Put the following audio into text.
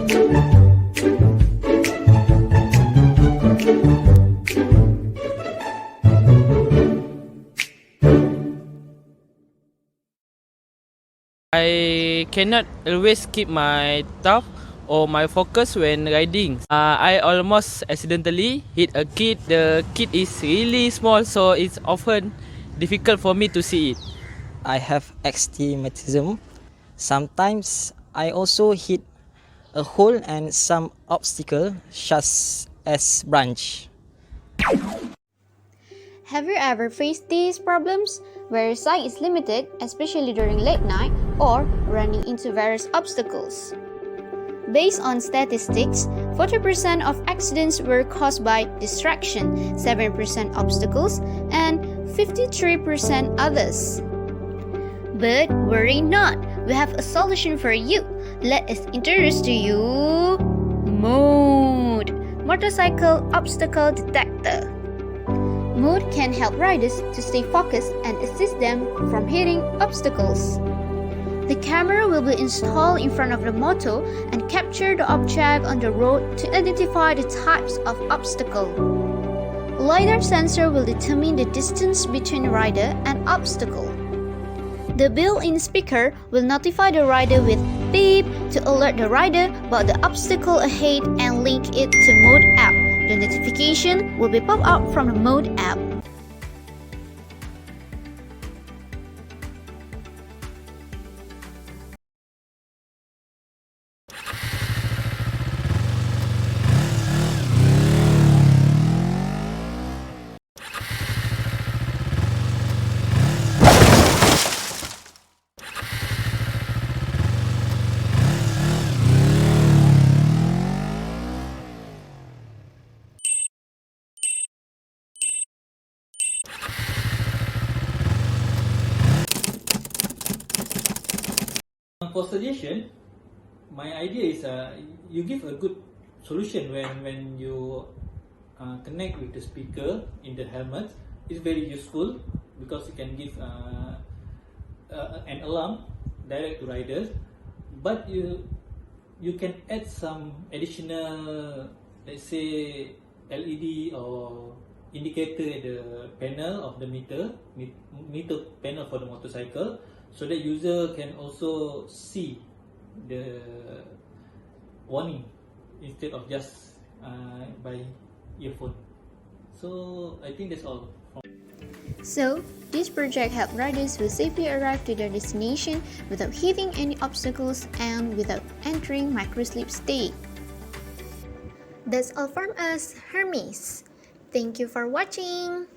I cannot always keep my thought or my focus when riding. I almost accidentally hit a kid. The kid is really small, so it's often difficult for me to see it. I have astigmatism. Sometimes I also hit a hole and some obstacle, such as branch. Have you ever faced these problems where sight is limited, especially during late night or running into various obstacles? Based on statistics, 40% of accidents were caused by distraction, 7% obstacles, and 53% others. But worry not, we have a solution for you. Let us introduce to you MODE, Motorcycle Obstacle Detector. MODE can help riders to stay focused and assist them from hitting obstacles. The camera will be installed in front of the motor and capture the object on the road to identify the types of obstacle. LiDAR sensor will determine the distance between rider and obstacle. The built-in speaker will notify the rider with beep to alert the rider about the obstacle ahead and link it to MODE app. The notification will be pop up from the MODE app. For suggestion, my idea is you give a good solution when you connect with the speaker in the helmet. It's very useful because you can give an alarm direct to riders, but you can add some additional, let's say, LED or indicator at the panel of the meter panel for the motorcycle, so that user can also see the warning instead of just by earphone. So I think that's all. So, this project helped riders will safely arrive to their destination without hitting any obstacles and without entering microsleep state. That's all from us, Hermes. Thank you for watching.